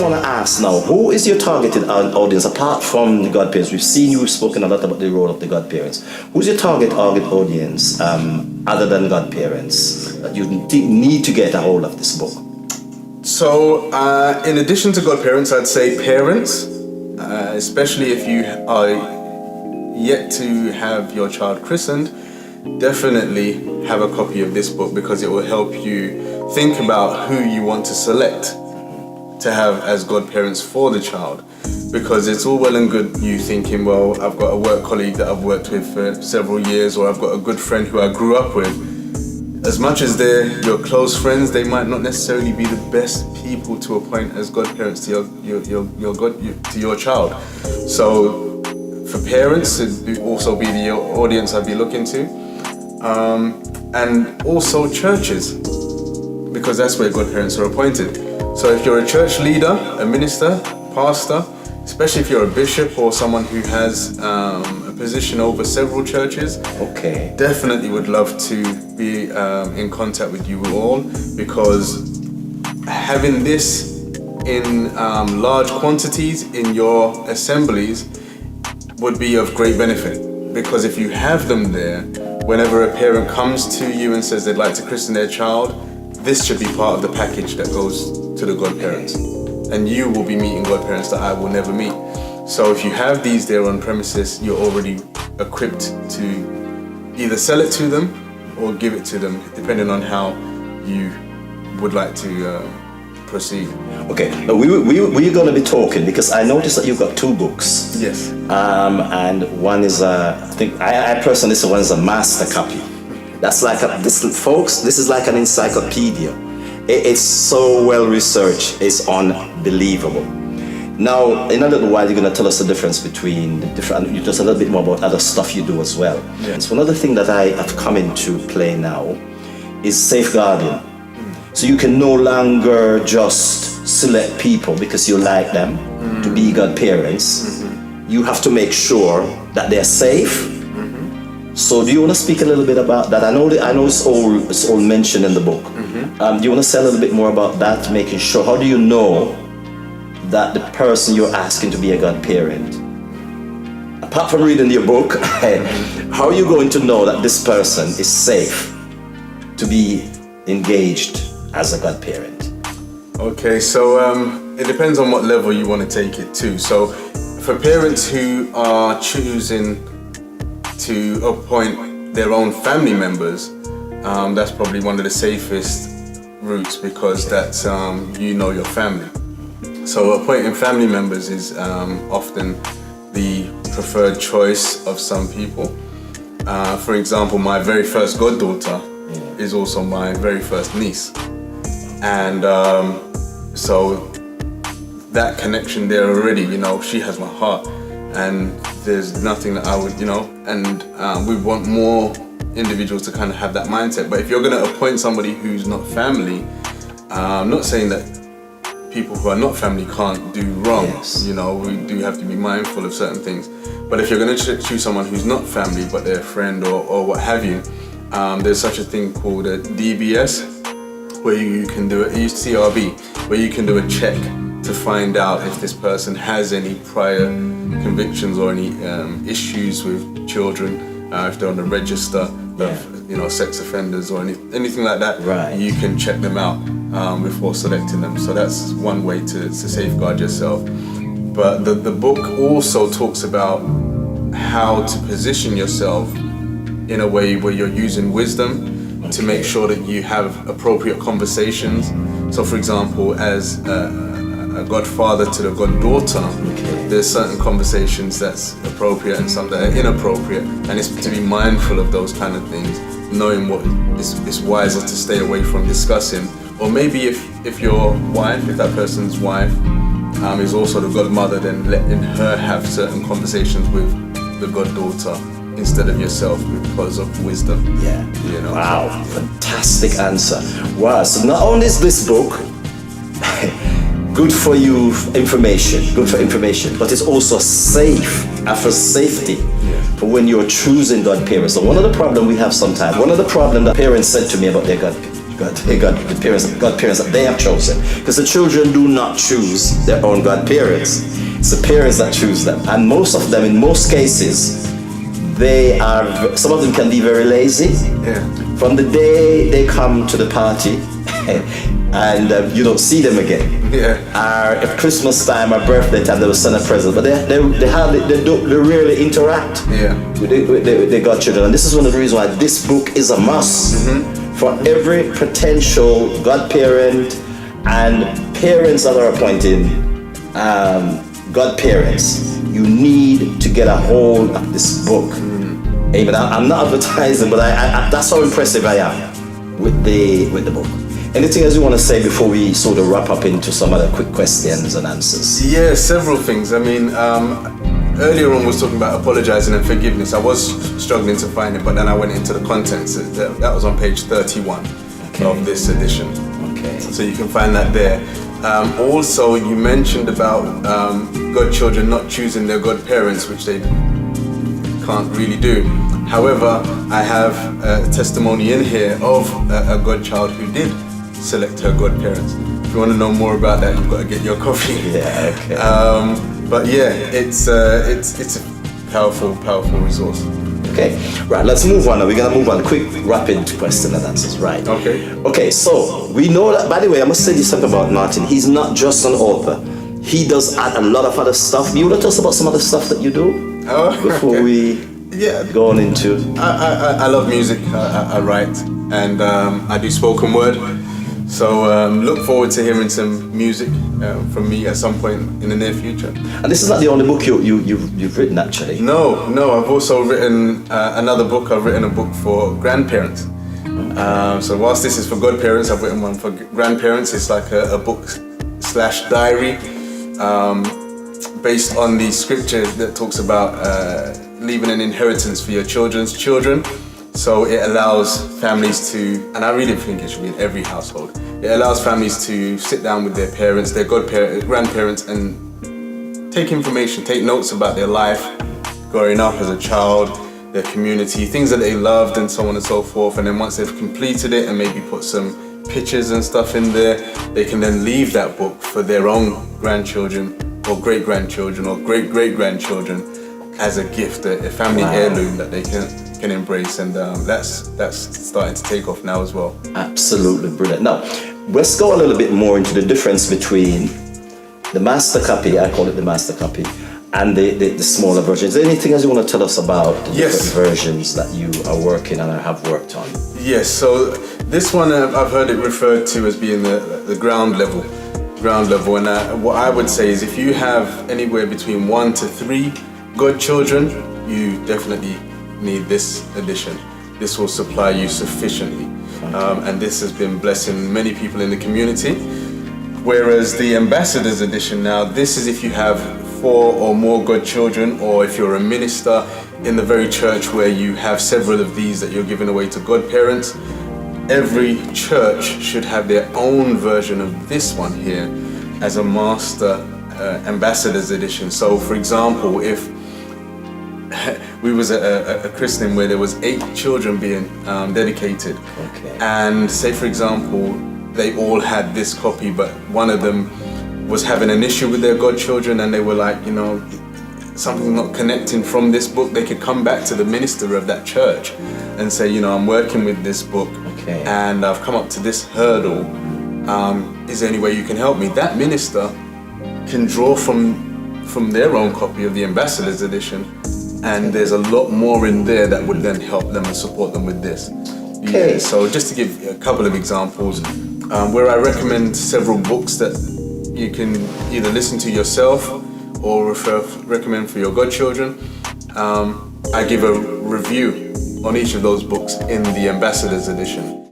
want to ask now, who is your targeted audience apart from the godparents? We've seen you've spoken a lot about the role of the godparents. Who's your target audience other than godparents that you need to get a hold of this book? So, in addition to godparents, I'd say parents, especially if you are yet to have your child christened, definitely have a copy of this book because it will help you think about who you want to select to have as godparents for the child. Because it's all well and good you thinking, well, I've got a work colleague that I've worked with for several years, or I've got a good friend who I grew up with. As much as they're your close friends, they might not necessarily be the best people to appoint as godparents to your child. So for parents, it'd also be the audience I'd be looking to. And also churches, because that's where godparents are appointed. So if you're a church leader, a minister, pastor, especially if you're a bishop or someone who has a position over several churches, definitely would love to be in contact with you all, because having this in large quantities in your assemblies would be of great benefit. Because if you have them there, whenever a parent comes to you and says they'd like to christen their child, this should be part of the package that goes to the godparents. And you will be meeting godparents that I will never meet. So if you have these there on premises, you're already equipped to either sell it to them or give it to them, depending on how you would like to proceed. Okay, now we're going to be talking because I noticed that you've got two books. Yes. And one is I think I personally say one is a master copy. That's like folks. This is like an encyclopedia. It's so well researched. It's unbelievable. Now, in a little while, you're going to tell us the difference between the different. You just a little bit more about other stuff you do as well. Yeah. So another thing that I have come into play now is safeguarding. So you can no longer just select people because you like them to be godparents. You have to make sure that they're safe. So do you want to speak a little bit about that? I know it's all mentioned in the book. Do you want to say a little bit more about that, making sure, how do you know that the person you're asking to be a godparent, apart from reading your book, how are you going to know that this person is safe to be engaged as a godparent? Okay, so it depends on what level you want to take it to. So for parents who are choosing to appoint their own family members, that's probably one of the safest routes, because that's your family. So appointing family members is often the preferred choice of some people. For example, my very first goddaughter is also my very first niece. And so that connection there already, she has my heart. And there's nothing that I would, and we want more individuals to kind of have that mindset. But if you're going to appoint somebody who's not family, I'm not saying that people who are not family can't do wrong. Yes. We do have to be mindful of certain things. But if you're going to choose someone who's not family, but they're a friend or what have you, there's such a thing called a DBS, where you can do CRB, where you can do a check to find out if this person has any prior convictions or any issues with children, if they're on the register of sex offenders or anything like that. Right. You can check them out before selecting them. So that's one way to safeguard yourself. But the book also talks about how to position yourself in a way where you're using wisdom to make sure that you have appropriate conversations. So for example, as a godfather to the goddaughter, there's certain conversations that's appropriate and some that are inappropriate, and it's to be mindful of those kind of things, knowing what is wiser to stay away from discussing. Or maybe if your wife, if that person's wife is also the godmother, then letting her have certain conversations with the goddaughter instead of yourself, because of wisdom. Wow, fantastic answer. Wow, so not only is this book good for information, but it's also safe, offers safety for when you're choosing godparents. So one of the problems we have sometimes, one of the problems that parents said to me about their godparents that they have chosen. Because the children do not choose their own godparents. It's the parents that choose them. And most of them, in most cases, some of them can be very lazy. Yeah. From the day they come to the party and you don't see them again. Yeah. At Christmas time or birthday time, they will send a present, but they rarely interact with their godchildren. And this is one of the reasons why this book is a must for every potential godparent and parents that are appointing godparents. You need to get a hold of this book. Amen. I'm not advertising, but I that's how impressive I am with the book. Anything else you want to say before we sort of wrap up into some other quick questions and answers? Yeah, several things. I mean, earlier on was talking about apologizing and forgiveness. I was struggling to find it, but then I went into the contents. That was on page 31 of this edition. Okay. So you can find that there. Also, you mentioned about godchildren not choosing their godparents, which they can't really do. However, I have a testimony in here of a godchild who did select her godparents. If you want to know more about that, you've got to get your coffee. Yeah, okay. But yeah, it's a powerful resource. Okay, right, let's move on. We're going to move on. Quick, rapid question and answers, right? Okay, so we know that, by the way, I must say this something about Martin. He's not just an author. He does add a lot of other stuff. You want to tell us about some of the stuff that you do before we go on into... I love music. I write and I do spoken word. So look forward to hearing some music from me at some point in the near future. And this is not the only book you've written, actually. No, I've also written another book. I've written a book for grandparents. So whilst this is for godparents, I've written one for grandparents. It's like a book/diary based on the scripture that talks about leaving an inheritance for your children's children. So it allows families to, and I really think it should be in every household, it allows families to sit down with their parents, their grandparents, and take information, take notes about their life, growing up as a child, their community, things that they loved, and so on and so forth. And then once they've completed it and maybe put some pictures and stuff in there, they can then leave that book for their own grandchildren or great-grandchildren or great-great-grandchildren as a gift, a family heirloom that they can embrace, and that's starting to take off now as well. Absolutely brilliant. Now, let's go a little bit more into the difference between the master copy, I call it the master copy, and the smaller versions. Anything else you want to tell us about the different versions that you are working and have worked on? Yes, so this one I've heard it referred to as being the ground level. And what I would say is if you have anywhere between 1 to 3 godchildren, you definitely need this edition. This will supply you sufficiently. And this has been blessing many people in the community. Whereas the Ambassadors edition now, this is if you have 4 or more godchildren, or if you're a minister in the very church where you have several of these that you're giving away to godparents. Every church should have their own version of this one here as a master Ambassadors edition. So for example, if we was a christening where there was 8 children being dedicated, and say for example they all had this copy, but one of them was having an issue with their godchildren and they were like, something not connecting from this book, they could come back to the minister of that church and say, I'm working with this book and I've come up to this hurdle, is there any way you can help me? That minister can draw from their own copy of the Ambassadors edition, and there's a lot more in there that would then help them and support them with this. So just to give a couple of examples, where I recommend several books that you can either listen to yourself or recommend for your godchildren, I give a review on each of those books in the Ambassadors edition.